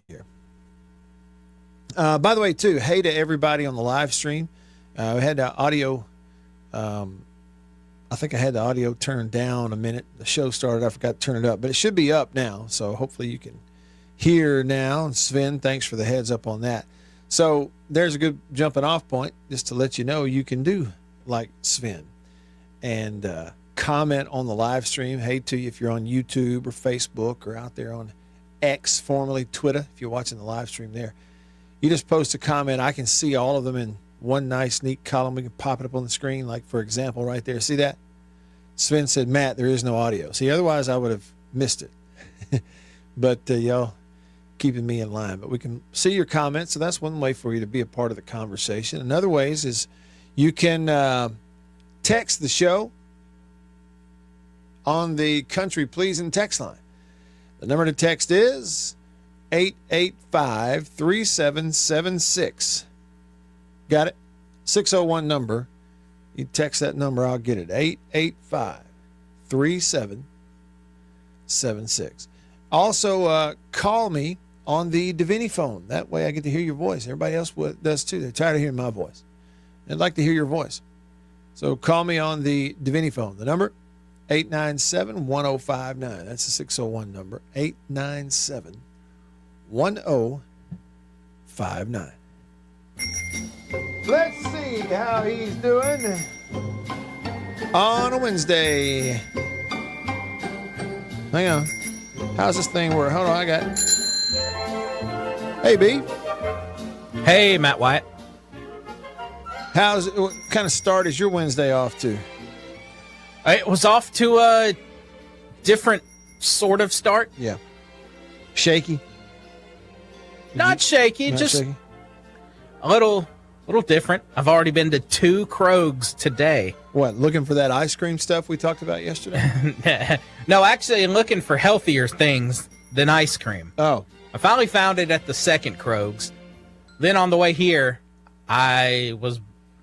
here. By the way, too, hey to everybody on the live stream. We had the audio. I think I had the audio turned down a minute. The show started. I forgot to turn it up, but it should be up now. So hopefully you can hear now. And Sven, thanks for the heads up on that. So there's a good jumping off point just to let you know you can do like Sven and comment on the live stream. Hey to you if you're on YouTube or Facebook or out there on X, formerly Twitter, if you're watching the live stream there. You just post a comment. I can see all of them in one nice, neat column. We can pop it up on the screen, like, for example, right there. See that? Sven said, Matt, there is no audio. See, otherwise I would have missed it. But y'all keeping me in line. But we can see your comments, so that's one way for you to be a part of the conversation. Another ways is you can text the show on the Country Pleasing text line. The number to text is 885-3776. Got it? 601 number. You text that number, I'll get it. 885-3776. Also, call me on the Divinity phone. That way I get to hear your voice. Everybody else does too. They're tired of hearing my voice. They'd like to hear your voice. So call me on the Divinity phone. The number, 897-1059. That's the 601 number. 897-1059. Let's see how he's doing on a Wednesday. Hang on. How's this thing work? Hold on, I got it. Hey, B. Hey, Matt Wyatt. What kind of start is your Wednesday off to? It was off to a different sort of start. Yeah. Shaky? Not shaky, Not just shaky? a little different. I've already been to 2 Krogs today. What, looking for that ice cream stuff we talked about yesterday? No, actually, I'm looking for healthier things than ice cream. Oh. I finally found it at the second Krogs. Then on the way here, I was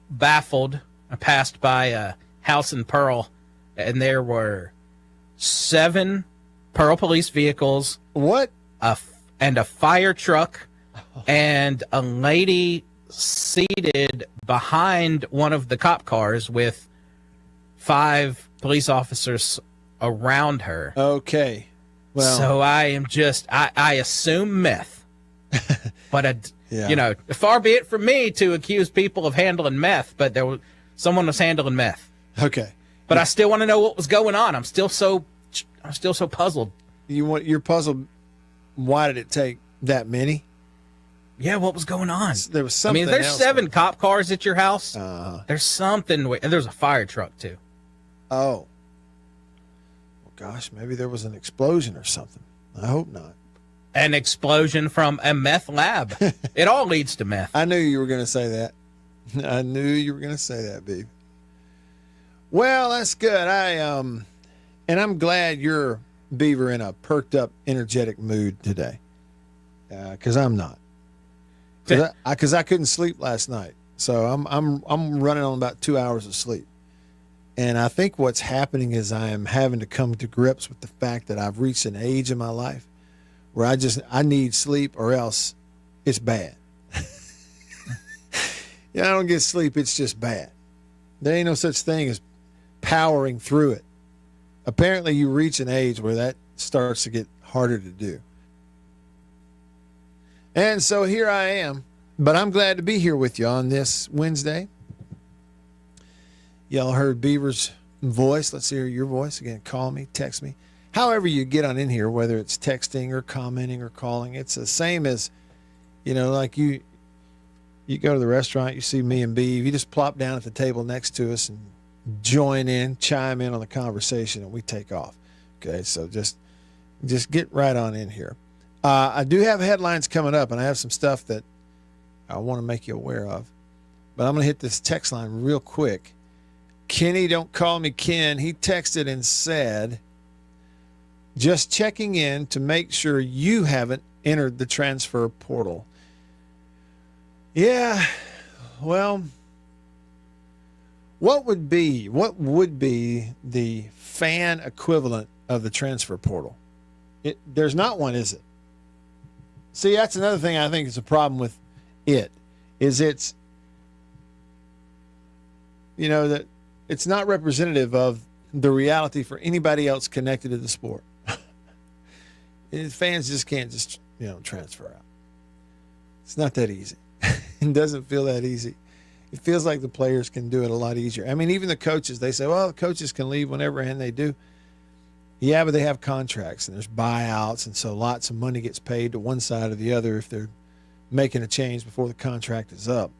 baffled. I passed by House and Pearl, and there were 7 Pearl police vehicles. What? And a fire truck, and a lady seated behind one of the cop cars with 5 police officers around her. Okay. Well, so I am just, I assume meth. But, far be it from me to accuse people of handling meth, but someone was handling meth. Okay. But I still want to know what was going on. I'm still so puzzled. You're puzzled. Why did it take that many? Yeah, what was going on? There was something. I mean, there's else 7 cop cars at your house. Uh-huh. There's something, and there's a fire truck too. Oh. Well, gosh, maybe there was an explosion or something. I hope not. An explosion from a meth lab. It all leads to meth. I knew you were going to say that. I knew you were going to say that, babe. Well, that's good. And I'm glad you're, Beaver, in a perked up, energetic mood today. Because I'm not. Because I couldn't sleep last night, so I'm running on about 2 hours of sleep, and I think what's happening is I am having to come to grips with the fact that I've reached an age in my life where I need sleep or else it's bad. I don't get sleep; it's just bad. There ain't no such thing as powering through it. Apparently, you reach an age where that starts to get harder to do. And so here I am, but I'm glad to be here with you on this Wednesday. Y'all heard Beaver's voice. Let's hear your voice again. Call me, text me. However you get on in here, whether it's texting or commenting or calling, it's the same as, like you go to the restaurant, you see me and Beav, you just plop down at the table next to us and join in, chime in on the conversation, and we take off. Okay, so just get right on in here. I do have headlines coming up, and I have some stuff that I want to make you aware of. But I'm going to hit this text line real quick. Kenny, don't call me Ken. He texted and said, just checking in to make sure you haven't entered the transfer portal. Yeah, well, what would be the fan equivalent of the transfer portal? There's not one, is it? See, that's another thing I think is a problem with it, is it's, that it's not representative of the reality for anybody else connected to the sport. Fans just can't transfer out. It's not that easy. It doesn't feel that easy. It feels like the players can do it a lot easier. I mean, even the coaches, they say, well, the coaches can leave whenever, and they do. Yeah, but they have contracts, and there's buyouts, and so lots of money gets paid to one side or the other if they're making a change before the contract is up.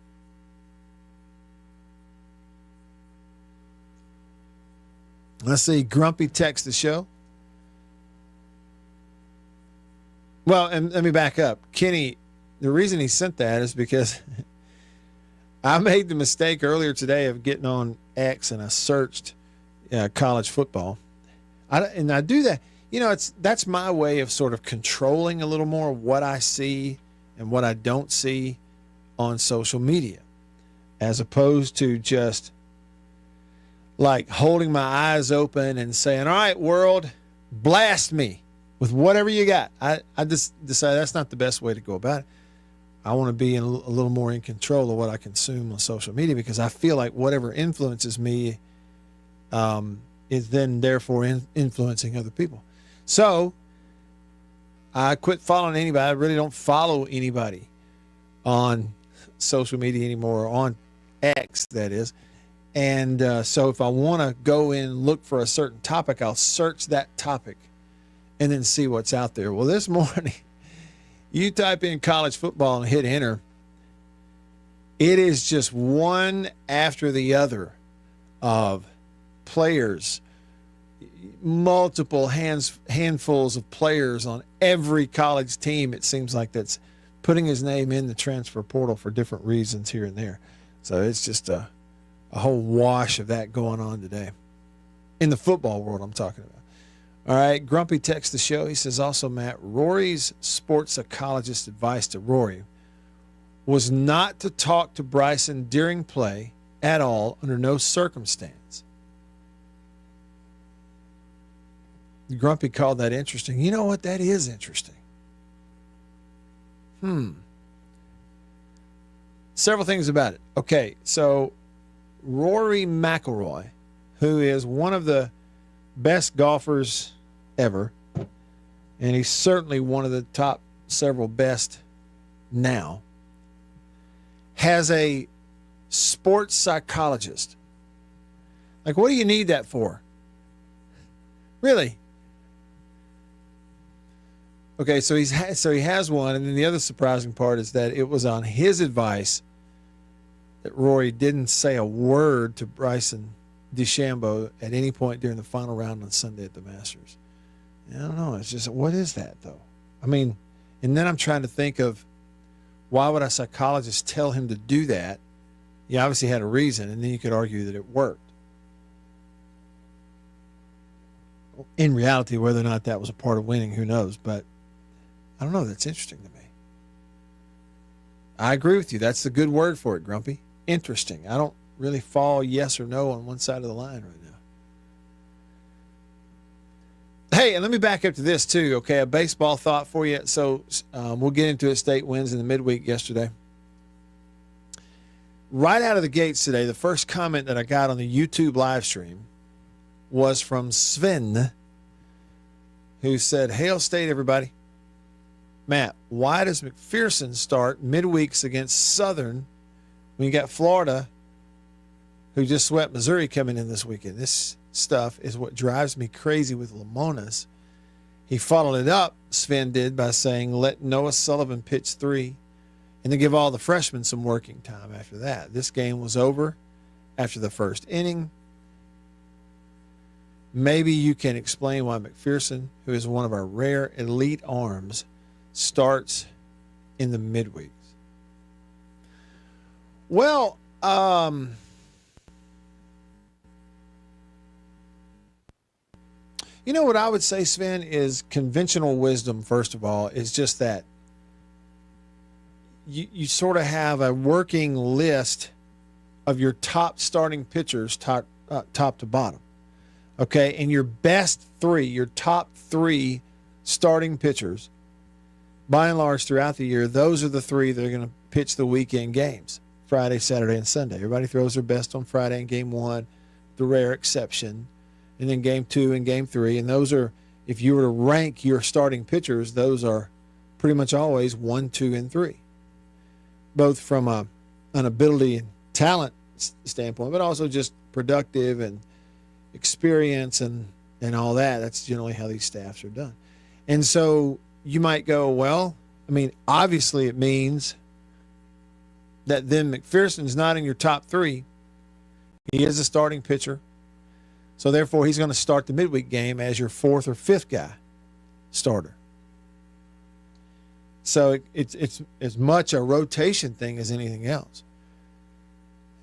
Let's see, Grumpy text the show. Well, and let me back up. Kenny, the reason he sent that is because I made the mistake earlier today of getting on X and I searched college football. I do that. That's my way of sort of controlling a little more what I see and what I don't see on social media, as opposed to just like holding my eyes open and saying, all right, world, blast me with whatever you got. I just decided that's not the best way to go about it. I want to be a little more in control of what I consume on social media, because I feel like whatever influences me is then therefore influencing other people. So I quit following anybody. I really don't follow anybody on social media anymore, on X, that is. And so if I want to go in and look for a certain topic, I'll search that topic and then see what's out there. Well, this morning, you type in college football and hit enter. It is just one after the other of players, multiple handfuls of players on every college team, it seems like, that's putting his name in the transfer portal for different reasons here and there. So it's just a whole wash of that going on today. In the football world, I'm talking about. All right, Grumpy texts the show. He says, also, Matt, Rory's sports psychologist advice to Rory was not to talk to Bryson during play at all, under no circumstance. Grumpy called that interesting. You know what? That is interesting. Several things about it. Okay, so Rory McIlroy, who is one of the best golfers ever, and he's certainly one of the top several best now, has a sports psychologist. Like, what do you need that for? Really? Okay, so he has one, and then the other surprising part is that it was on his advice that Rory didn't say a word to Bryson DeChambeau at any point during the final round on Sunday at the Masters. I don't know. It's just, what is that, though? I mean, and then I'm trying to think of, why would a psychologist tell him to do that? He obviously had a reason, and then you could argue that it worked. In reality, whether or not that was a part of winning, who knows? But I don't know. That's interesting to me. I agree with you. That's the good word for it, Grumpy. Interesting. I don't really fall yes or no on one side of the line right now. Hey, and let me back up to this too, okay? A baseball thought for you. So we'll get into it. State wins in the midweek yesterday. Right out of the gates today, the first comment that I got on the YouTube live stream was from Sven, who said, Hail State, everybody. Matt, why does McPherson start midweeks against Southern when you got Florida, who just swept Missouri, coming in this weekend? This stuff is what drives me crazy with Lamona's. He followed it up, Sven did, by saying, let Noah Sullivan pitch 3 and then give all the freshmen some working time after that. This game was over after the first inning. Maybe you can explain why McPherson, who is one of our rare elite arms, starts in the midweeks. Well, you know what I would say, Sven, is conventional wisdom, first of all, is just that you sort of have a working list of your top starting pitchers, top to bottom. Okay, and your best 3, your top 3 starting pitchers by and large throughout the year, those are the three that are going to pitch the weekend games, Friday, Saturday, and Sunday. Everybody throws their best on Friday in game one, the rare exception, and then game two and game three. And those are, if you were to rank your starting pitchers, those are pretty much always 1, 2, and 3, both from an ability and talent standpoint, but also just productive and experience and all that. That's generally how these staffs are done. And so you might go, well, I mean, obviously it means that then McPherson's not in your top three. He is a starting pitcher. So therefore he's going to start the midweek game as your fourth or fifth guy starter. So it's as much a rotation thing as anything else,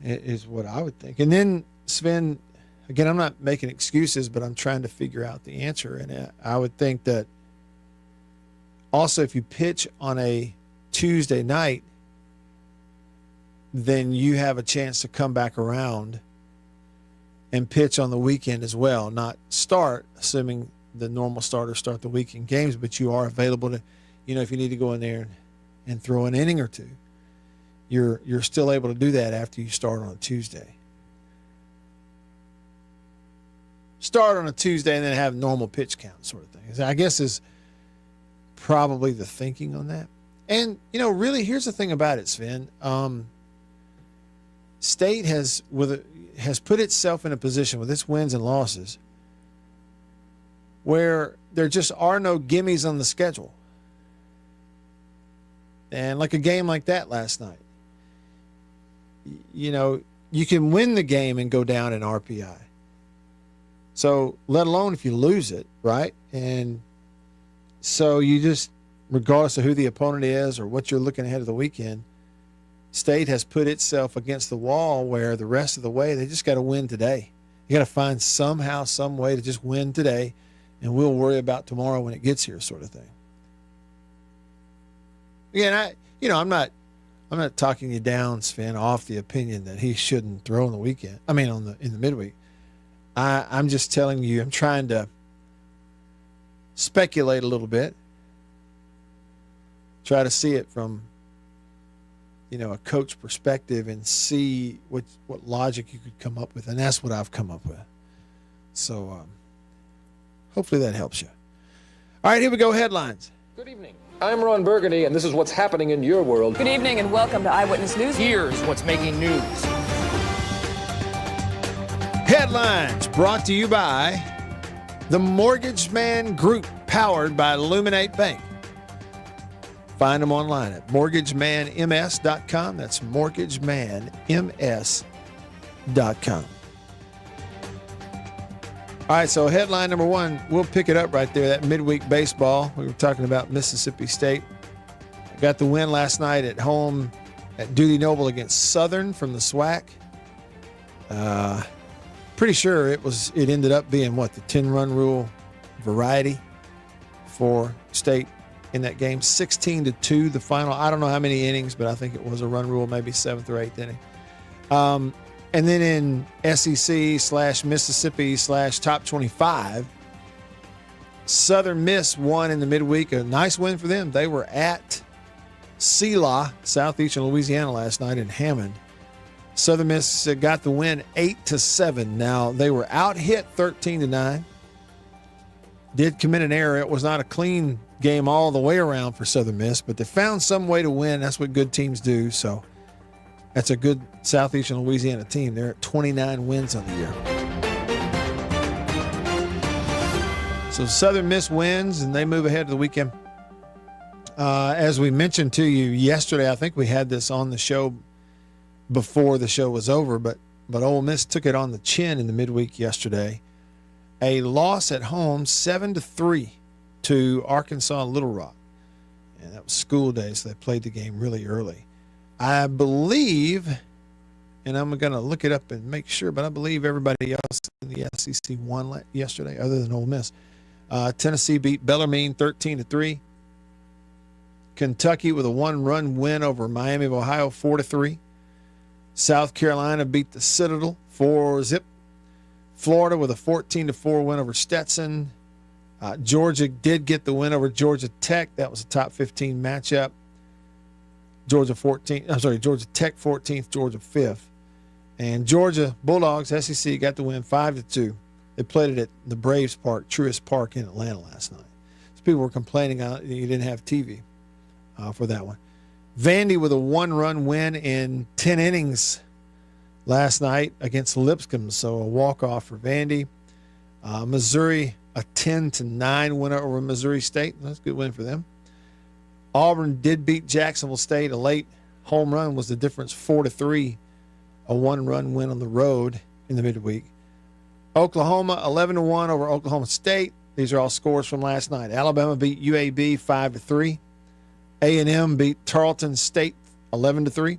is what I would think. And then, Sven, again, I'm not making excuses, but I'm trying to figure out the answer. And I would think that also if you pitch on a Tuesday night, then you have a chance to come back around and pitch on the weekend as well. Not start, assuming the normal starters start the weekend games, but you are available to, if you need to go in there and throw an inning or two, you're still able to do that after you start on a Tuesday. Start on a Tuesday and then have normal pitch count sort of thing, I guess, is probably the thinking on that. And, really, here's the thing about it, Sven. State has put itself in a position with its wins and losses where there just are no gimmies on the schedule. And like a game like that last night, you can win the game and go down in RPI. So let alone if you lose it, right? And so you just, regardless of who the opponent is or what you're looking ahead of the weekend, State has put itself against the wall where the rest of the way they just got to win today. You got to find somehow, some way to just win today, and we'll worry about tomorrow when it gets here, sort of thing. Again, I'm not talking you down, Sven, off the opinion that he shouldn't throw on the weekend. I mean, in the midweek. I'm just telling you, I'm trying to speculate a little bit, try to see it from, a coach perspective and see what logic you could come up with. And that's what I've come up with. So hopefully that helps you. All right, here we go. Headlines. Good evening. I'm Ron Burgundy, and this is what's happening in your world. Good evening, and welcome to Eyewitness News. Here's what's making news. Headlines brought to you by the Mortgage Man Group, powered by Illuminate Bank. Find them online at mortgagemanms.com. That's mortgagemanms.com. All right, so headline number one, we'll pick it up right there, that midweek baseball. We were talking about Mississippi State. Got the win last night at home at Duty Noble against Southern from the SWAC. Pretty sure it ended up being the 10-run rule variety for State in that game. 16-2 the final. I don't know how many innings, but I think it was a run rule, maybe 7th or 8th inning. And then in SEC/Mississippi/top 25, Southern Miss won in the midweek. A nice win for them. They were at Selah, southeastern Louisiana, last night in Hammond. Southern Miss got the win 8-7. Now, they were out-hit 13-9. Did commit an error. It was not a clean game all the way around for Southern Miss, but they found some way to win. That's what good teams do. So that's a good southeastern Louisiana team. They're at 29 wins on the year. So Southern Miss wins, and they move ahead to the weekend. As we mentioned to you yesterday, I think we had this on the show before the show was over, but Ole Miss took it on the chin in the midweek yesterday. A loss at home, 7-3 to Arkansas Little Rock. And that was school day, so they played the game really early. I believe, and I'm going to look it up and make sure, but I believe everybody else in the SEC won yesterday other than Ole Miss. Tennessee beat Bellarmine 13-3. Kentucky with a 1-run win over Miami of Ohio 4-3. South Carolina beat the Citadel 4-0. Florida with a 14-4 win over Stetson. Georgia did get the win over Georgia Tech. That was a top 15 matchup. Georgia Tech 14th, Georgia 5th. And Georgia Bulldogs, SEC, got the win 5-2. They played it at the Braves Park, Truist Park in Atlanta last night. So people were complaining you didn't have TV for that one. Vandy with a 1-run win in 10 innings last night against Lipscomb, so a walk-off for Vandy. Missouri, a 10-9 winner over Missouri State. That's a good win for them. Auburn did beat Jacksonville State. A late home run was the difference, 4-3. A 1-run win on the road in the midweek. Oklahoma, 11-1 over Oklahoma State. These are all scores from last night. Alabama beat UAB 5-3. A&M beat Tarleton State 11-3.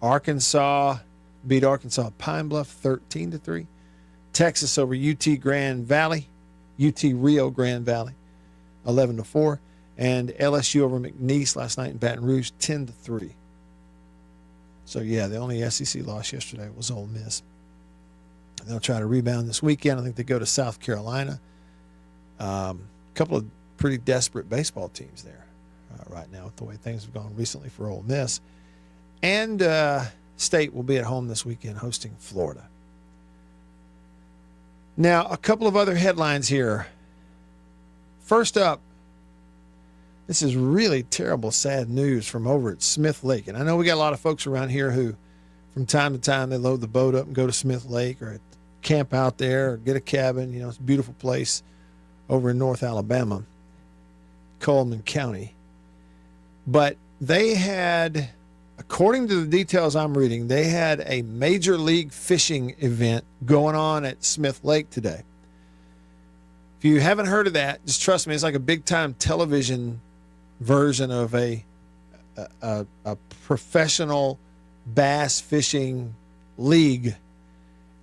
Arkansas beat Arkansas Pine Bluff 13-3. Texas over UT Grand Valley, UT Rio Grande Valley 11-4. And LSU over McNeese last night in Baton Rouge 10-3. So, yeah, the only SEC loss yesterday was Ole Miss. They'll try to rebound this weekend. I think they go to South Carolina. A couple of pretty desperate baseball teams there right now with the way things have gone recently for Ole Miss. And State will be at home this weekend hosting Florida. Now, a couple of other headlines here. First up, this is really terrible, sad news from over at Smith Lake. And I know we got a lot of folks around here who, from time to time, they load the boat up and go to Smith Lake or camp out there or get a cabin. You know, it's a beautiful place over in North Alabama, Cullman County. But they had, according to the details I'm reading, they had a major league fishing event going on at Smith Lake today. If you haven't heard of that, just trust me, it's like a big-time television version of a professional bass fishing league.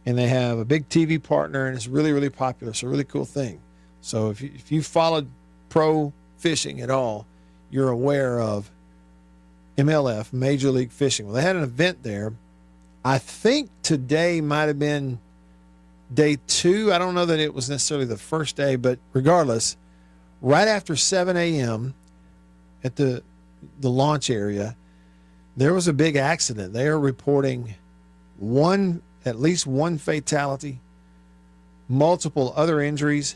And they have a big TV partner, and it's really, really popular. It's a really cool thing. So if you followed pro fishing at all, you're aware of MLF, Major League Fishing. Well, they had an event there. I think today might have been day 2. I don't know that it was necessarily the first day, but regardless, right after 7 a.m. at the launch area, there was a big accident. They are reporting at least one fatality, multiple other injuries.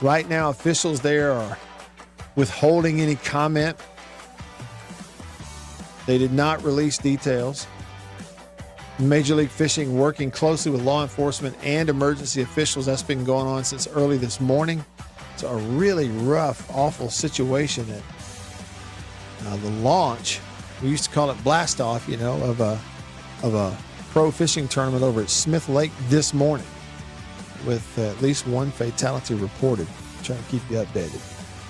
Right now, officials there are withholding any comment. They did not release details. Major League Fishing working closely with law enforcement and emergency officials. That's been going on since early this morning. It's a really rough, awful situation at the launch. We used to call it blast off, of a pro fishing tournament over at Smith Lake this morning, with at least one fatality reported. I'm trying to keep you updated.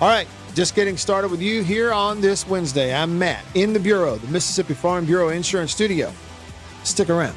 All right, just getting started with you here on this Wednesday. I'm Matt in the Bureau, the Mississippi Farm Bureau Insurance Studio. Stick around.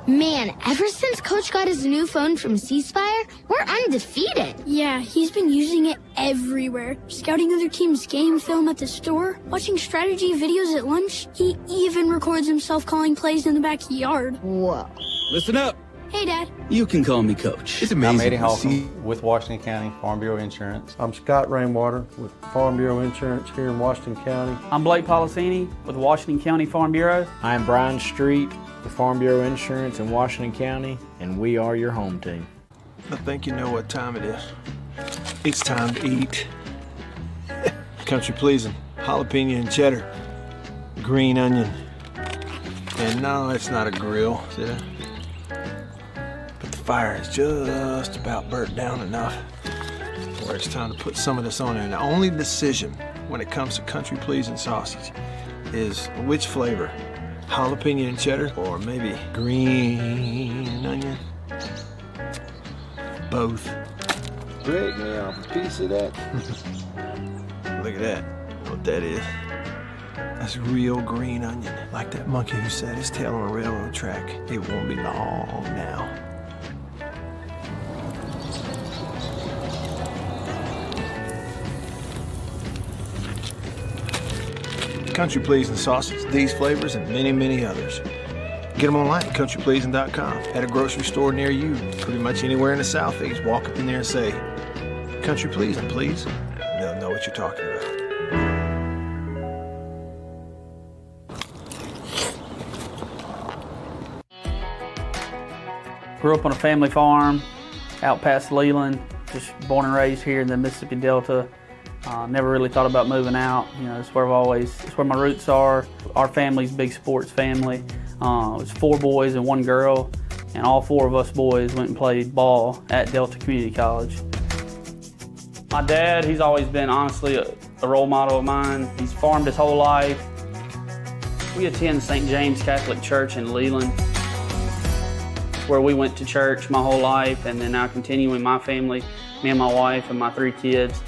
Man, ever since Coach got his new phone from C-Spire, we're undefeated. Yeah, he's been using it everywhere. Scouting other teams' game film at the store, watching strategy videos at lunch. He even records himself calling plays in the backyard. Whoa. Listen up. Hey, Dad. You can call me Coach. It's amazing. I'm Eddie Holcomb with Washington County Farm Bureau Insurance. I'm Scott Rainwater with Farm Bureau Insurance here in Washington County. I'm Blake Policini with Washington County Farm Bureau. I'm Brian Street with Farm Bureau Insurance in Washington County, and we are your home team. I think you know what time it is. It's time to eat. Country pleasing, jalapeno and cheddar, green onion. And no, it's not a grill, see that? But the fire is just about burnt down enough where it's time to put some of this on there. And the only decision when it comes to country pleasing sausage is which flavor, jalapeno and cheddar or maybe green onion. Both. Break me off a piece of that. Look at that. What that is. That's real green onion. Like that monkey who set his tail on a railroad track. It won't be long now. Country Pleasing sausage, these flavors, and many, many others. Get them online at countrypleasing.com. At a grocery store near you, pretty much anywhere in the Southeast. Walk up in there and say, Country Pleasing, please. They'll know what you're talking about. Grew up on a family farm out past Leland, just born and raised here in the Mississippi Delta. Never really thought about moving out. You know, it's where my roots are. Our family's a big sports family. It was 4 boys and 1 girl, and all 4 of us boys went and played ball at Delta Community College. My dad, he's always been honestly a role model of mine. He's farmed his whole life. We attend St. James Catholic Church in Leland, where we went to church my whole life, and then now continuing my family, me and my wife and my 3 kids.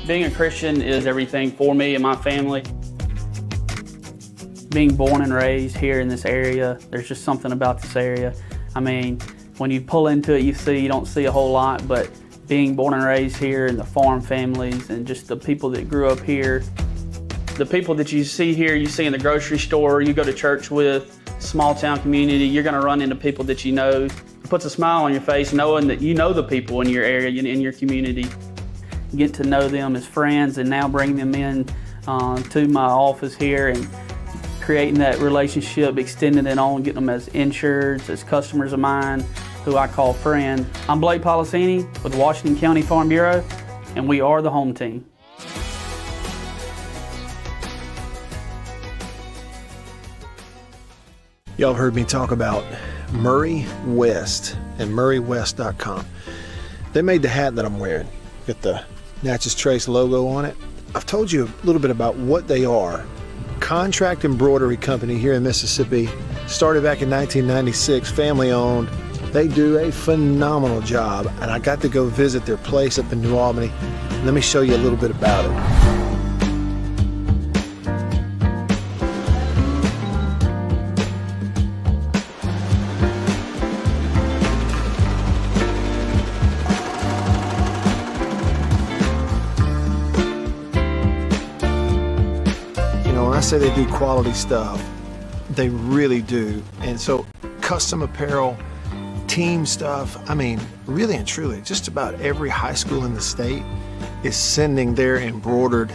Being a Christian is everything for me and my family. Being born and raised here in this area, there's just something about this area. I mean, when you pull into it, you don't see a whole lot, but being born and raised here and the farm families and just the people that grew up here, the people that you see here, you see in the grocery store, you go to church with, small town community, you're gonna run into people that you know. It puts a smile on your face knowing that you know the people in your area, in your community. Get to know them as friends and now bring them in to my office here and creating that relationship, extending it on, getting them as insureds, as customers of mine, who I call friend. I'm Blake Policini with Washington County Farm Bureau, and we are the home team. Y'all have heard me talk about Murray West and murraywest.com. They made the hat that I'm wearing. Got the Natchez Trace logo on it. I've told you a little bit about what they are. Contract embroidery company here in Mississippi. Started back in 1996, family owned. They do a phenomenal job, and I got to go visit their place up in New Albany. Let me show you a little bit about it. I say they do quality stuff. They really do. And so custom apparel, team stuff, I mean, really and truly, just about every high school in the state is sending their embroidered,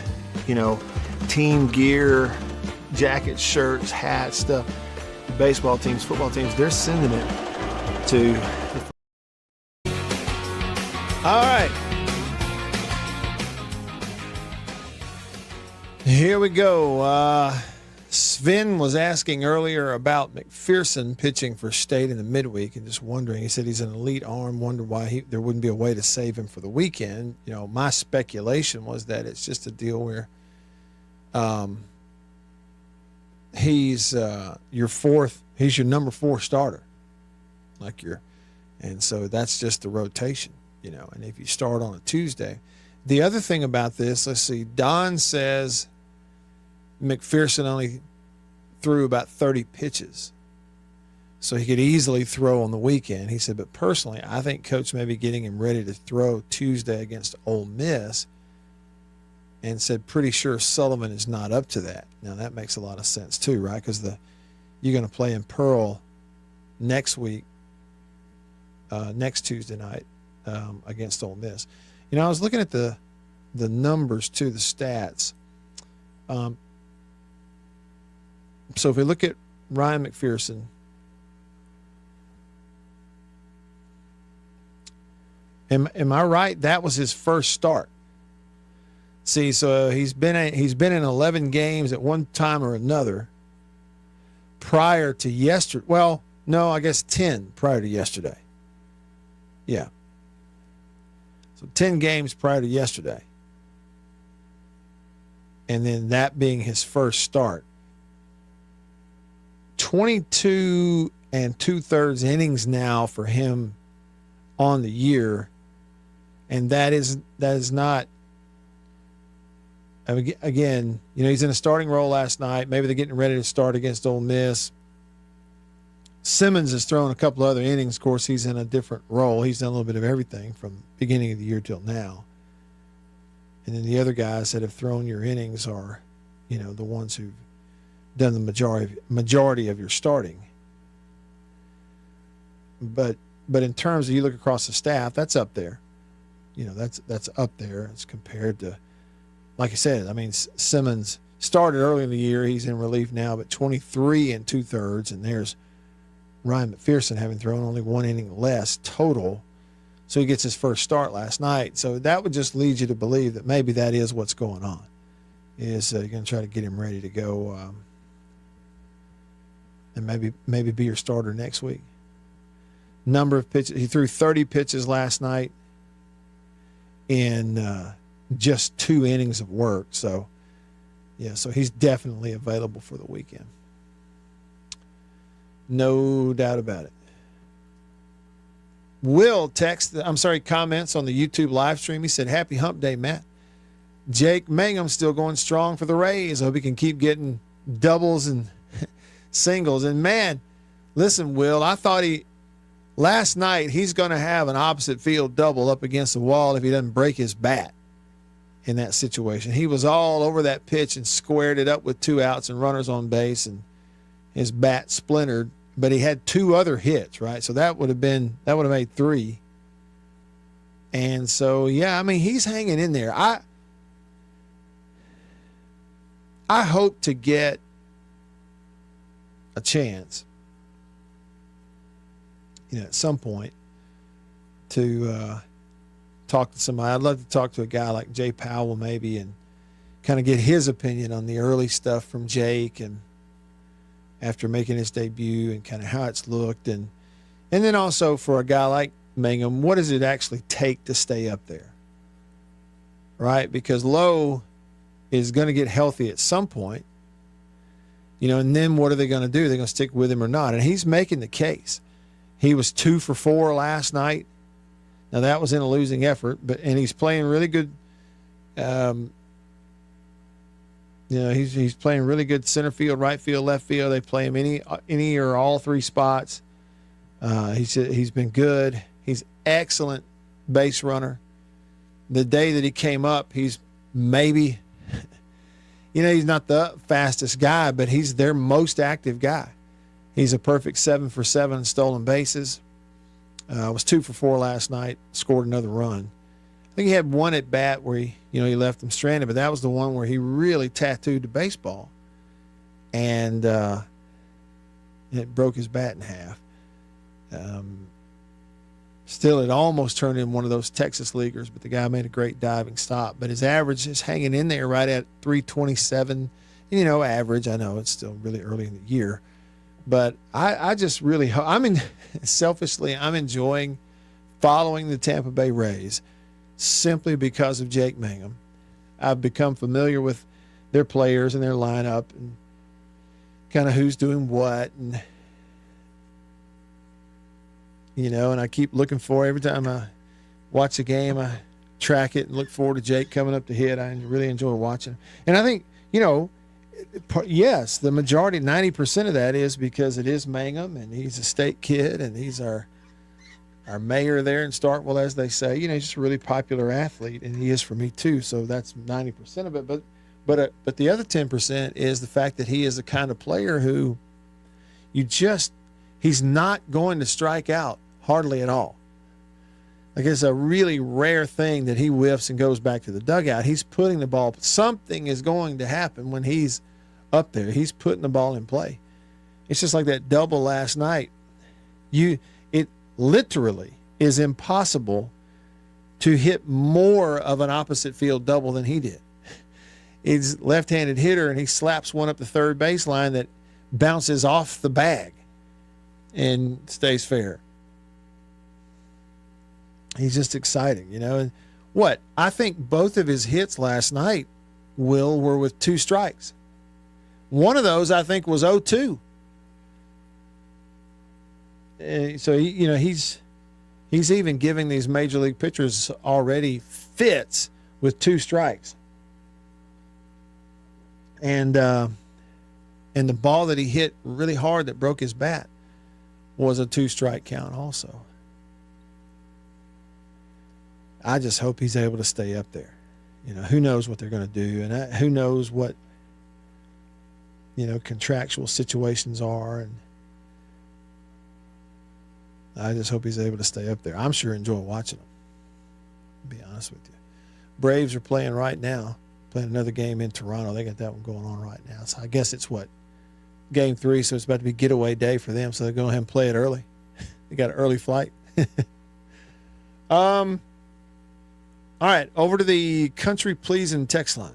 team gear, jackets, shirts, hats, stuff. Baseball teams, football teams, they're sending it to. All right. Here we go. Sven was asking earlier about McPherson pitching for state in the midweek and just wondering. He said he's an elite arm, wondered why there wouldn't be a way to save him for the weekend. My speculation was that it's just a deal where he's your number 4 starter. And so that's just the rotation, and if you start on a Tuesday. The other thing about this, let's see, Don says McPherson only threw about 30 pitches. So he could easily throw on the weekend. He said, but personally, I think Coach may be getting him ready to throw Tuesday against Ole Miss, and said pretty sure Sullivan is not up to that. Now, that makes a lot of sense too, right? Because you're going to play in Pearl next week, next Tuesday night against Ole Miss. I was looking at the numbers too, the stats. So if we look at Ryan McPherson, am I right? That was his first start. See, so he's been in 11 games at one time or another prior to yesterday. Well, no, I guess 10 prior to yesterday. Yeah. So 10 games prior to yesterday. And then that being his first start. 22 2/3 innings now for him on the year. And that is not again, he's in a starting role last night. Maybe they're getting ready to start against Ole Miss. Simmons has thrown a couple other innings. Of course, he's in a different role. He's done a little bit of everything from beginning of the year till now. And then the other guys that have thrown your innings are, the ones who've done the majority of your starting. But in terms of you look across the staff, that's up there. That's up there as compared to, like I said, Simmons started early in the year. He's in relief now, but 23 2/3, and there's Ryan McPherson having thrown only one inning less total. So he gets his first start last night. So that would just lead you to believe that maybe that is what's going on, is you're going to try to get him ready to go and maybe be your starter next week. Number of pitches. He threw 30 pitches last night in just 2 innings of work. So, so he's definitely available for the weekend. No doubt about it. Will comments on the YouTube live stream. He said, happy hump day, Matt. Jake Mangum still going strong for the Rays. I hope he can keep getting doubles and singles. And, man, listen, Will, I thought last night he's going to have an opposite field double up against the wall if he doesn't break his bat in that situation. He was all over that pitch and squared it up with 2 outs and runners on base, and his bat splintered. But he had 2 other hits, right? So that would have made 3. And so, he's hanging in there. I hope to get a chance, at some point to talk to somebody. I'd love to talk to a guy like Jay Powell maybe and kind of get his opinion on the early stuff from Jake and after making his debut and kind of how it's looked. And then also for a guy like Mangum, what does it actually take to stay up there? Right? Because Lowe is going to get healthy at some point, and then what are they going to do? They're going to stick with him or not? And he's making the case. He was 2 for 4 last night. Now that was in a losing effort, and he's playing really good. He's playing really good center field, right field, left field. They play him any or all 3 spots. He's been good. He's excellent base runner. The day that he came up, he's maybe, he's not the fastest guy, but he's their most active guy. He's a perfect 7 for 7 stolen bases. Was 2 for 4 last night. Scored another run. I think he had one at bat where he left him stranded, but that was the one where he really tattooed the baseball, and it broke his bat in half. Still, it almost turned in one of those Texas leaguers, but the guy made a great diving stop. But his average is hanging in there right at 327. Average. I know it's still really early in the year, but I just really selfishly, I'm enjoying following the Tampa Bay Rays simply because of Jake Mangum. I've become familiar with their players and their lineup and kind of who's doing what, and and I keep looking for every time I watch a game, I track it and look forward to Jake coming up to hit. I really enjoy watching. And I think, yes, the majority, 90% of that is because it is Mangum and he's a state kid and he's our mayor there in Starkville, as they say. He's just a really popular athlete, and he is for me too. So that's 90% of it. But the other 10% is the fact that he is the kind of player who he's not going to strike out hardly at all. Like, it's a really rare thing that he whiffs and goes back to the dugout. He's putting the ball. Something is going to happen when he's up there. He's putting the ball in play. It's just like that double last night. It literally is impossible to hit more of an opposite field double than he did. He's a left-handed hitter, and he slaps one up the third baseline that bounces off the bag and stays fair. He's just exciting, And I think both of his hits last night, Will, were with 2 strikes. One of those, I think, was 0-2. So he's even giving these major league pitchers already fits with 2 strikes. And the ball that he hit really hard that broke his bat was a 2-strike count also. I just hope he's able to stay up there. You know, who knows what they're going to do, and who knows what, you know, contractual situations are. And I just hope he's able to stay up there. I'm sure enjoying watching him, to be honest with you. Braves are playing right now, playing another game in Toronto. They got that one going on right now. So I guess it's game 3, so it's about to be getaway day for them, so they're going to have and play it early. They got an early flight. All right, over to the Country Pleasing text line.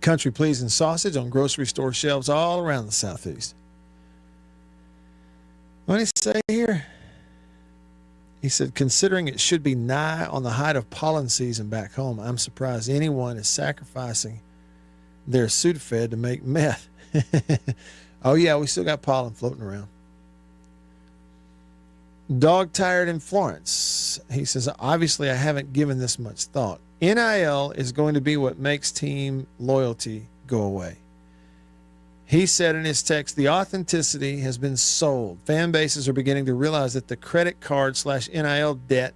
Country Pleasing sausage on grocery store shelves all around the Southeast. What did he say here? He said, considering it should be nigh on the height of pollen season back home, I'm surprised anyone is sacrificing their Sudafed to make meth. Oh, yeah, we still got pollen floating around. Dog Tired in Florence. He says, obviously, I haven't given this much thought. NIL is going to be what makes team loyalty go away. He said in his text, the authenticity has been sold. Fan bases are beginning to realize that the credit card / NIL debt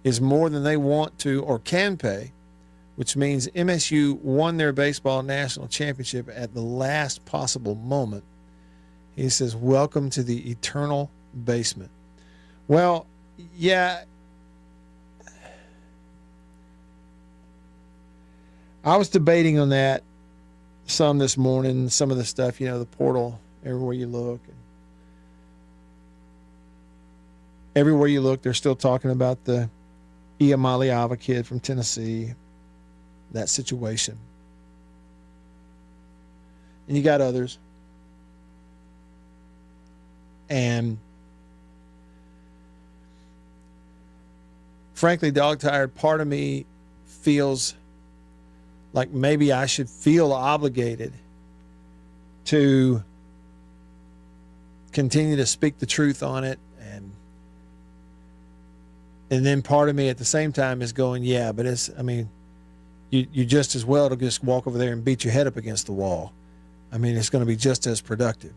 is more than they want to or can pay, which means MSU won their baseball national championship at the last possible moment. He says, welcome to the eternal basement. Well, yeah, I was debating on that some this morning, some of the stuff, you know, the portal, everywhere you look. And everywhere you look, they're still talking about the 𝐌𝐬𝐬𝐢𝐬𝐬𝐢 kid from Tennessee, that situation. And you got others. And frankly, Dog Tired, part of me feels like maybe I should feel obligated to continue to speak the truth on it. And then part of me at the same time is going, yeah, but you just as well to just walk over there and beat your head up against the wall. I mean, it's going to be just as productive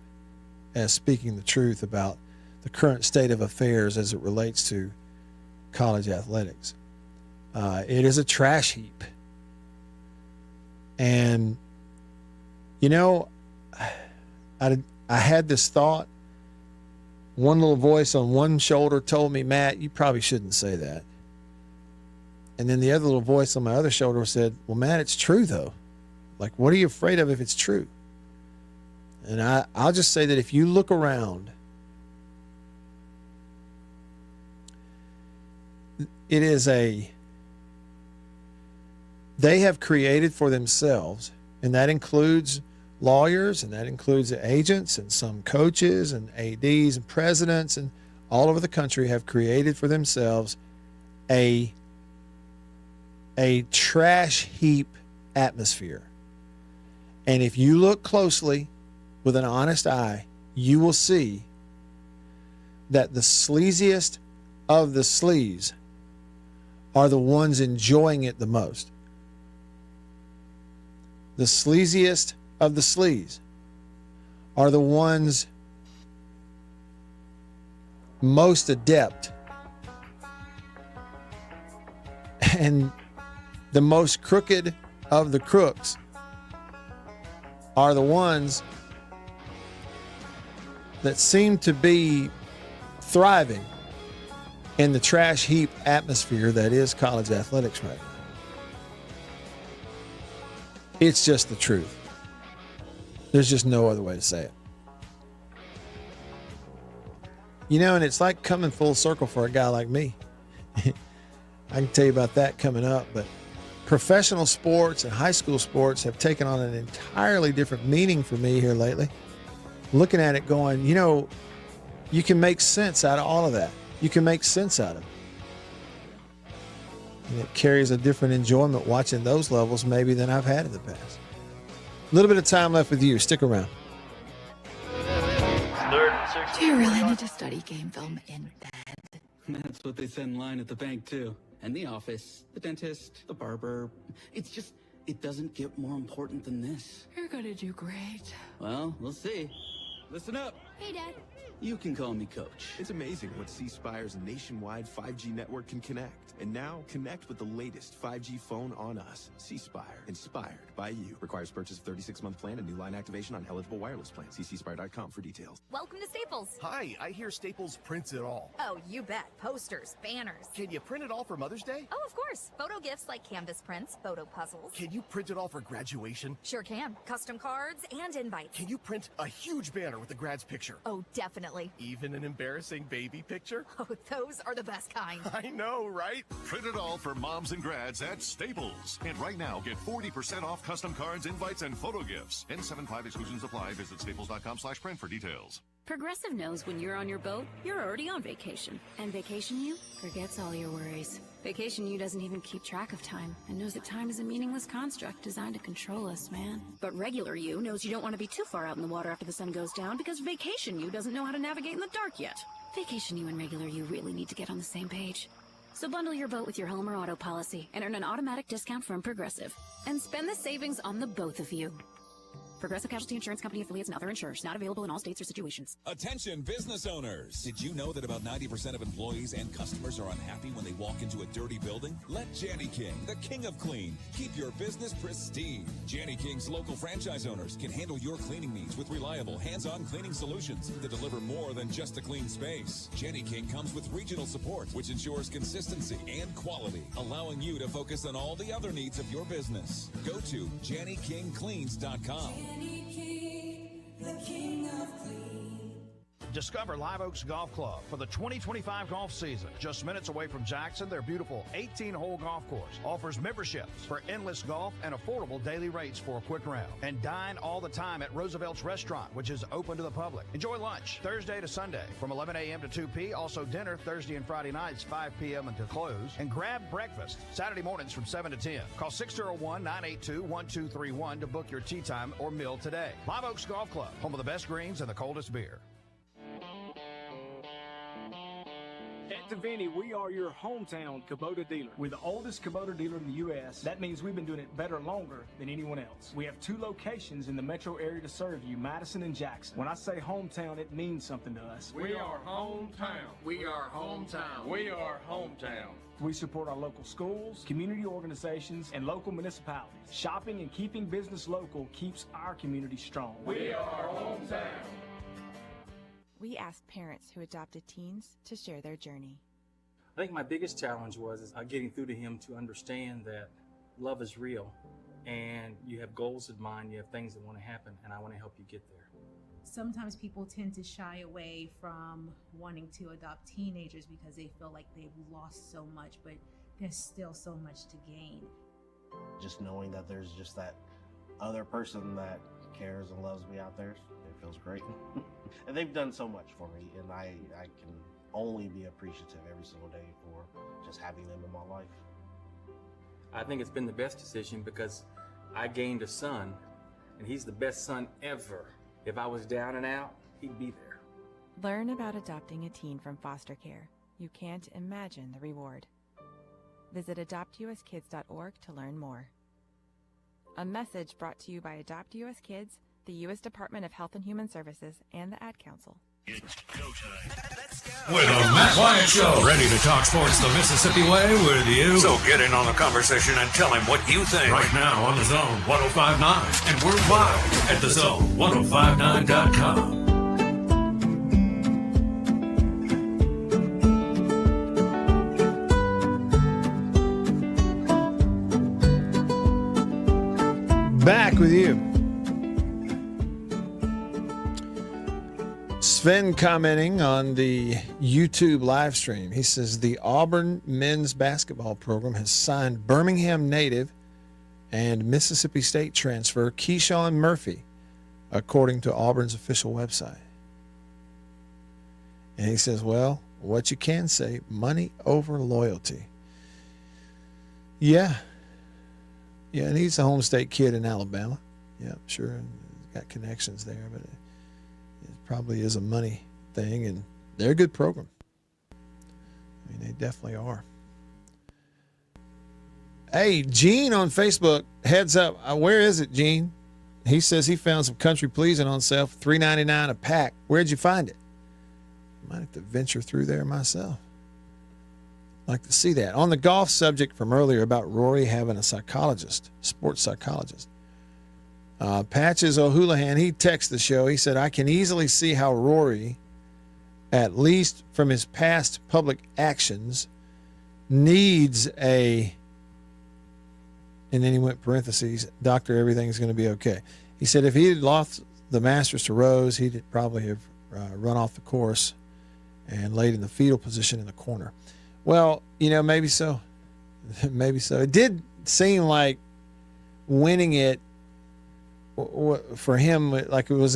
as speaking the truth about the current state of affairs as it relates to college athletics. It is a trash heap. And, you know, I had this thought. One little voice on one shoulder told me, Matt, you probably shouldn't say that. And then the other little voice on my other shoulder said, well, Matt, it's true, though. Like, what are you afraid of if it's true? And I'll just say that if you look around, they have created for themselves, and that includes lawyers, and that includes agents and some coaches and ADs and presidents and all over the country have created for themselves a trash heap atmosphere. And if you look closely with an honest eye, you will see that the sleaziest of the sleaze are the ones enjoying it the most. The sleaziest of the sleaze are the ones most adept and the most crooked of the crooks are the ones that seem to be thriving in the trash heap atmosphere that is college athletics right now. It's just the truth. There's just no other way to say it. You know, and it's like coming full circle for a guy like me. I can tell you about that coming up, but professional sports and high school sports have taken on an entirely different meaning for me here lately. Looking at it going, you know, you can make sense out of all of that. You can make sense out of it. And it carries a different enjoyment watching those levels maybe than I've had in the past. A little bit of time left with you. Stick around. Do you really need to study game film in bed? That's what they said in line at the bank, too. And the office, the dentist, the barber. It's just It doesn't get more important than this. You're gonna do great. Well, we'll see. Listen up. Hey, Dad. You can call me Coach. It's amazing what C Spire's nationwide 5G network can connect. And now, connect with the latest 5G phone on us. C Spire, inspired by you. Requires purchase of 36-month plan and new line activation on eligible wireless plans. See cspire.com for details. Welcome to Staples. Hi, I hear Staples prints it all. Oh, you bet. Posters, banners. Can you print it all for Mother's Day? Oh, of course. Photo gifts like canvas prints, photo puzzles. Can you print it all for graduation? Sure can. Custom cards and invites. Can you print a huge banner with the grad's picture? Oh, definitely. Even an embarrassing baby picture? Oh, those are the best kind. I know, right? Print it all for moms and grads at Staples. And right now, get 40% off custom cards, invites, and photo gifts. N75 exclusions apply. Visit staples.com/print for details. Progressive knows when you're on your boat, you're already on vacation. And Vacation You forgets all your worries. Vacation You doesn't even keep track of time and knows that time is a meaningless construct designed to control us, man. But Regular You knows you don't want to be too far out in the water after the sun goes down because Vacation You doesn't know how to navigate in the dark yet. Vacation You and Regular You really need to get on the same page. So bundle your boat with your home or auto policy and earn an automatic discount from Progressive. And spend the savings on the both of you. Progressive Casualty Insurance Company affiliates and other insurers. Not available in all states or situations. Attention business owners. Did you know that about 90% of employees and customers are unhappy when they walk into a dirty building? Let Janny King, the king of clean, keep your business pristine. Janny King's local franchise owners can handle your cleaning needs with reliable, hands-on cleaning solutions that deliver more than just a clean space. Janny King comes with regional support, which ensures consistency and quality, allowing you to focus on all the other needs of your business. Go to JannyKingCleans.com. Discover Live Oaks Golf Club for the 2025 golf season. Just minutes away from Jackson, their beautiful 18-hole golf course offers memberships for endless golf and affordable daily rates for a quick round. And dine all the time at Roosevelt's Restaurant, which is open to the public. Enjoy lunch Thursday to Sunday from 11 a.m. to 2 p.m. Also dinner Thursday and Friday nights 5 p.m. until close. And grab breakfast Saturday mornings from 7 to 10. Call 601-982-1231 to book your tea time or meal today. Live Oaks Golf Club, home of the best greens and the coldest beer. At Davini, we are your hometown Kubota dealer. We're the oldest Kubota dealer in the U.S. That means we've been doing it better longer than anyone else. We have 2 locations in the metro area to serve you, Madison and Jackson. When I say hometown, it means something to us. We are hometown. We are hometown. We are hometown. We support our local schools, community organizations, and local municipalities. Shopping and keeping business local keeps our community strong. We are hometown. We asked parents who adopted teens to share their journey. I think my biggest challenge was getting through to him to understand that love is real and you have goals in mind, you have things that want to happen, and I want to help you get there. Sometimes people tend to shy away from wanting to adopt teenagers because they feel like they've lost so much, but there's still so much to gain. Just knowing that there's just that other person that cares and loves me out there, it feels great. And they've done so much for me, and I can only be appreciative every single day for just having them in my life. I think it's been the best decision because I gained a son, and he's the best son ever. If I was down and out, he'd be there. Learn about adopting a teen from foster care. You can't imagine the reward. Visit adoptuskids.org to learn more. A message brought to you by Adopt US Kids, the U.S. Department of Health and Human Services, and the Ad Council. It's go time. With the Matt Wyatt Show. Ready to talk sports the Mississippi way with you? So get in on the conversation and tell him what you think. Right now on the Zone 105.9 and worldwide at thezone1059.com. Back with you. Sven commenting on the YouTube live stream. He says the Auburn men's basketball program has signed Birmingham native and Mississippi State transfer Keyshawn Murphy, according to Auburn's official website. And he says, well, what you can say, money over loyalty. Yeah. Yeah, and he's a home state kid in Alabama. Yeah, sure. And he's got connections there, but it probably is a money thing, and they're a good program. I mean, they definitely are. Hey, Gene on Facebook heads up. Where is it, Gene? He says he found some country pleasing on sale for $3.99 a pack. Where'd you find it? Might have to venture through there myself. Like to see that. On the golf subject from earlier about Rory having a psychologist, sports psychologist. Patches O'Houlihan, he texted the show. He said, I can easily see how Rory, at least from his past public actions, needs a, and then he went parentheses, doctor, everything's going to be okay. He said if he had lost the Masters to Rose, he'd probably have run off the course and laid in the fetal position in the corner. Well, maybe so. Maybe so. It did seem like winning it for him, like it was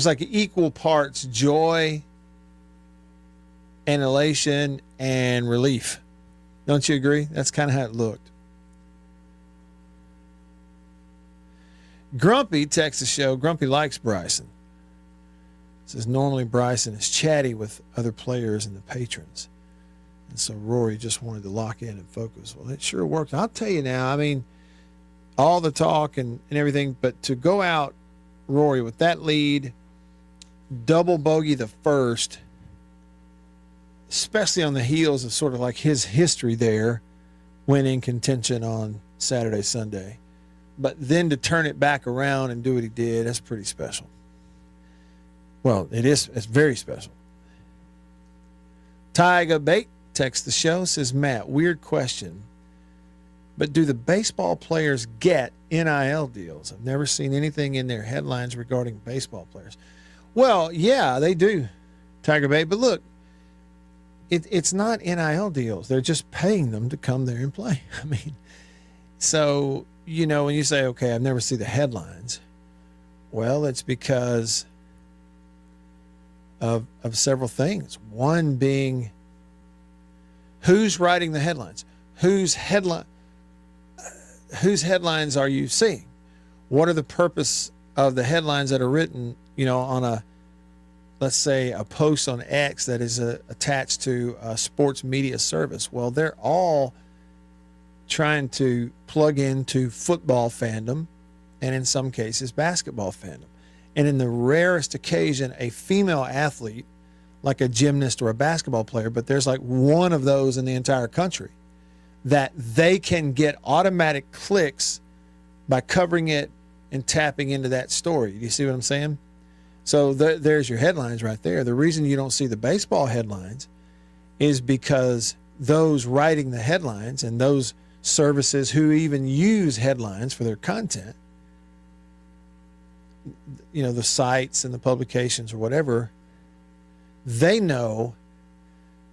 like equal parts joy and elation and relief. Don't you agree? That's kind of how it looked. Grumpy texts the show. Grumpy likes Bryson. Says normally Bryson is chatty with other players and the patrons. And so Rory just wanted to lock in and focus. Well, it sure worked. I'll tell you now, I mean, all the talk and everything, but to go out, Rory, with that lead, double bogey the first, especially on the heels of sort of like his history there, winning contention on Saturday, Sunday. But then to turn it back around and do what he did, that's pretty special. Well, it's very special. Tyga Bait texts the show, says, Matt, weird question, but do the baseball players get NIL deals? I've never seen anything in their headlines regarding baseball players. Well, yeah, they do, Tiger Bait, but look, it's not NIL deals. They're just paying them to come there and play. I mean, so, when you say, okay, I've never seen the headlines, well, it's because of several things. One being who's writing the headlines? Whose headlines are you seeing? What are the purpose of the headlines that are written, on a, let's say, a post on X that is attached to a sports media service? Well, they're all trying to plug into football fandom and in some cases basketball fandom. And in the rarest occasion, a female athlete, like a gymnast or a basketball player, but there's like one of those in the entire country, that they can get automatic clicks by covering it and tapping into that story. Do you see what I'm saying? So there's your headlines right there. The reason you don't see the baseball headlines is because those writing the headlines and those services who even use headlines for their content, the sites and the publications or whatever, they know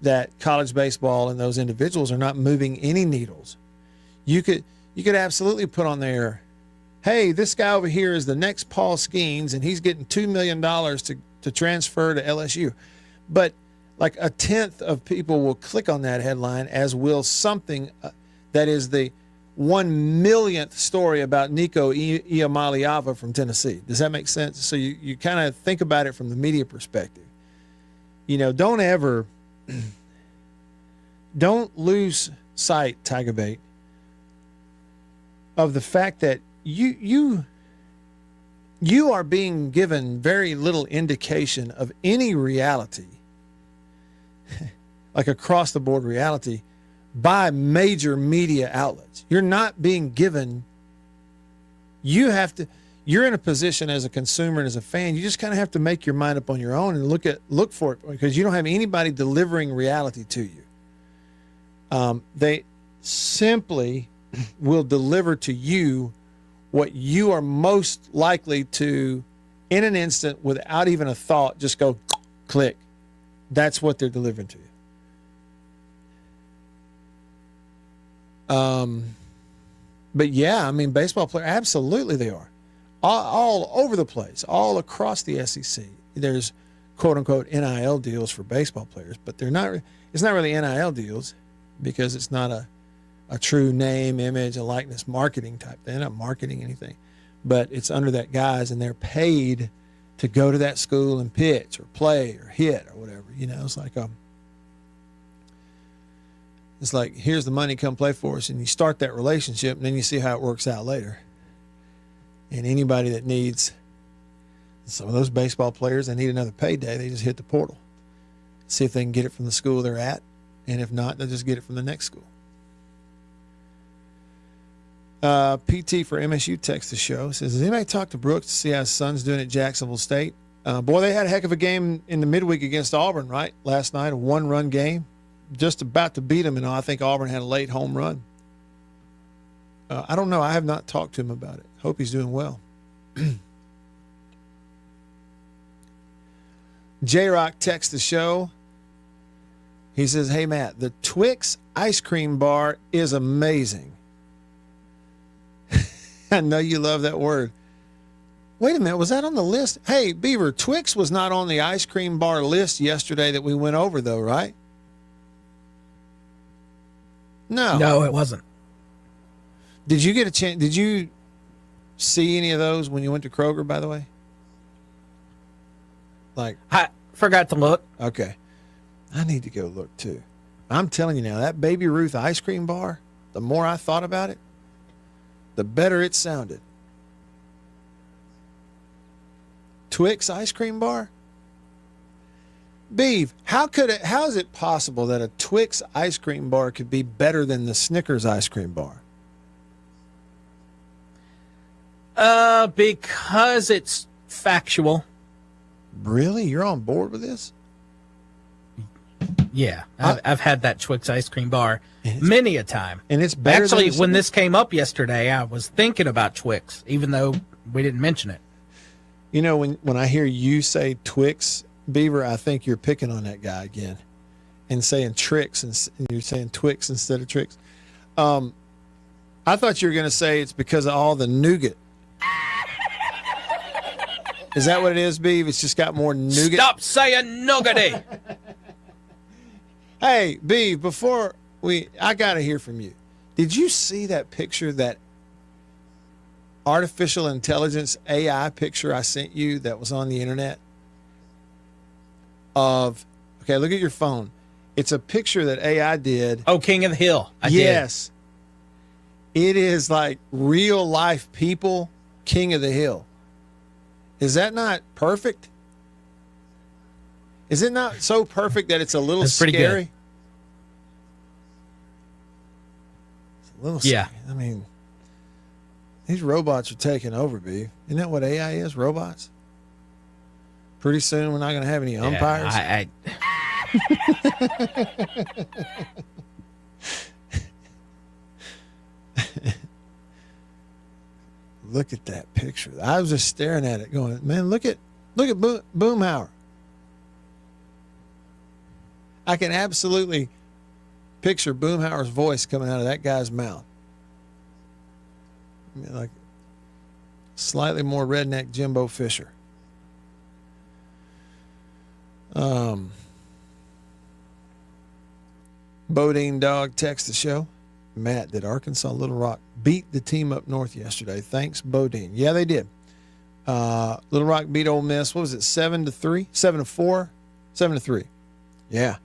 that college baseball and those individuals are not moving any needles. You could absolutely put on there, hey, this guy over here is the next Paul Skeens and he's getting $2 million to transfer to LSU. But like a tenth of people will click on that headline, as will something that is the 1 millionth story about Nico Iamaleava from Tennessee. Does that make sense? So you kind of think about it from the media perspective. Don't lose sight, Tiger Bait, of the fact that you are being given very little indication of any reality, like across the board reality, by major media outlets. You're not being given, you're in a position as a consumer and as a fan, you just kind of have to make your mind up on your own and look for it, because you don't have anybody delivering reality to you. They simply will deliver to you what you are most likely to, in an instant, without even a thought, just go click. That's what they're delivering to you. But yeah, I mean, baseball players, absolutely they are. All over the place, all across the SEC. There's quote unquote NIL deals for baseball players, but it's not really NIL deals because it's not a true name, image, and likeness marketing type. They're not marketing anything, but it's under that guise, and they're paid to go to that school and pitch or play or hit or whatever. It's like It's like, here's the money, come play for us. And you start that relationship, and then you see how it works out later. And anybody that needs, some of those baseball players, they need another payday, they just hit the portal. See if they can get it from the school they're at. And if not, they'll just get it from the next school. PT for MSU texts the show. Says, has anybody talked to Brooks to see how his son's doing at Jacksonville State? Boy, they had a heck of a game in the midweek against Auburn, right? Last night, a 1-run game. Just about to beat them, and I think Auburn had a late home run. I don't know. I have not talked to him about it. Hope he's doing well. J-Rock texts the show. He says, hey, Matt, the Twix ice cream bar is amazing. I know you love that word. Wait a minute, was that on the list? Hey, Beaver, Twix was not on the ice cream bar list yesterday that we went over, though, right? No. No, it wasn't. Did you get a chance? Did you see any of those when you went to Kroger, by the way? Like, I forgot to look. Okay. I need to go look, too. I'm telling you now, that Baby Ruth ice cream bar, the more I thought about it, the better it sounded. Twix ice cream bar? Beeve, how is it possible that a Twix ice cream bar could be better than the Snickers ice cream bar? Because it's factual. Really? You're on board with this? Yeah, I've had that Twix ice cream bar many a time. And it's better. Actually, when this came up yesterday, I was thinking about Twix, even though we didn't mention it. You know, when I hear you say Twix, Beaver, I think you're picking on that guy again and saying tricks, and you're saying Twix instead of tricks. I thought you were going to say it's because of all the nougat. Is that what it is, Beav? It's just got more nougat? Stop saying nougaty. Hey, Beav, before I got to hear from you. Did you see that picture, that artificial intelligence AI picture I sent you that was on the internet? Okay, look at your phone. It's a picture that AI did. Oh, King of the Hill. Yes. It is like real life people, King of the Hill. Is that not perfect? Is it not so perfect that it's a little That's pretty scary? good. It's a little scary. I mean, these robots are taking over, B. Isn't that what AI is, robots? Pretty soon we're not going to have any umpires. Look at that picture. I was just staring at it going, man, look at Boomhauer. I can absolutely picture Boomhauer's voice coming out of that guy's mouth. I mean, like slightly more redneck Jimbo Fisher. Bodine Dog text the show. Matt, did Arkansas Little Rock beat the team up north yesterday? Thanks, Bodine. Yeah, they did. Little Rock beat Ole Miss. What was it? 7-3, 7-4, 7-3. Yeah.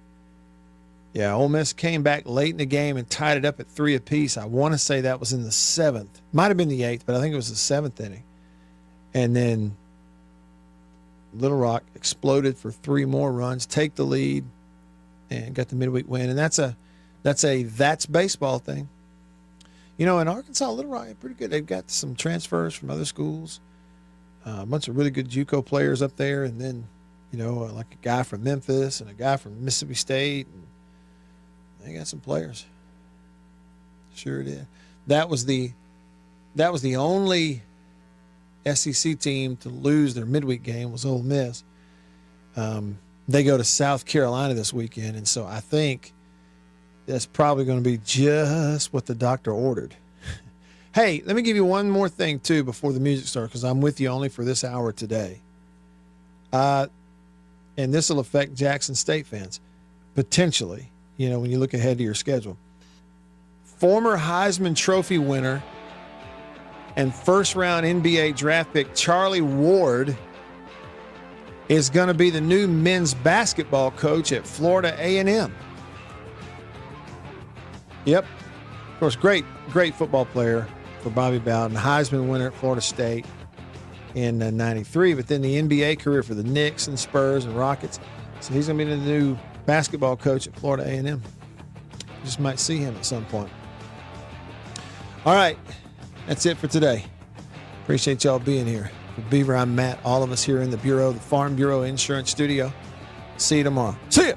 Yeah, Ole Miss came back late in the game and tied it up at 3 apiece. I want to say that was in the 7th. Might have been the 8th, but I think it was the 7th inning. And then Little Rock exploded for 3 more runs, take the lead, and got the midweek win. And that's baseball thing. You know, in Arkansas, Little Rock, pretty good. They've got some transfers from other schools, a bunch of really good JUCO players up there, and then, you know, like a guy from Memphis and a guy from Mississippi State. And they got some players. Sure did. That was the only SEC team to lose their midweek game was Ole Miss. They go to South Carolina this weekend, and so I think that's probably going to be just what the doctor ordered. Hey, let me give you one more thing, too, before the music starts, because I'm with you only for this hour today. And this will affect Jackson State fans, potentially, you know, when you look ahead to your schedule. Former Heisman Trophy winner and first-round NBA draft pick Charlie Ward is going to be the new men's basketball coach at Florida A&M. Yep. Of course, great football player for Bobby Bowden. Heisman winner at Florida State in 93, but then the NBA career for the Knicks and Spurs and Rockets. So he's going to be the new basketball coach at Florida A&M. Just might see him at some point. All right. That's it for today. Appreciate y'all being here. For Beaver, I'm Matt. All of us here in the Bureau, the Farm Bureau Insurance Studio. See you tomorrow. See ya.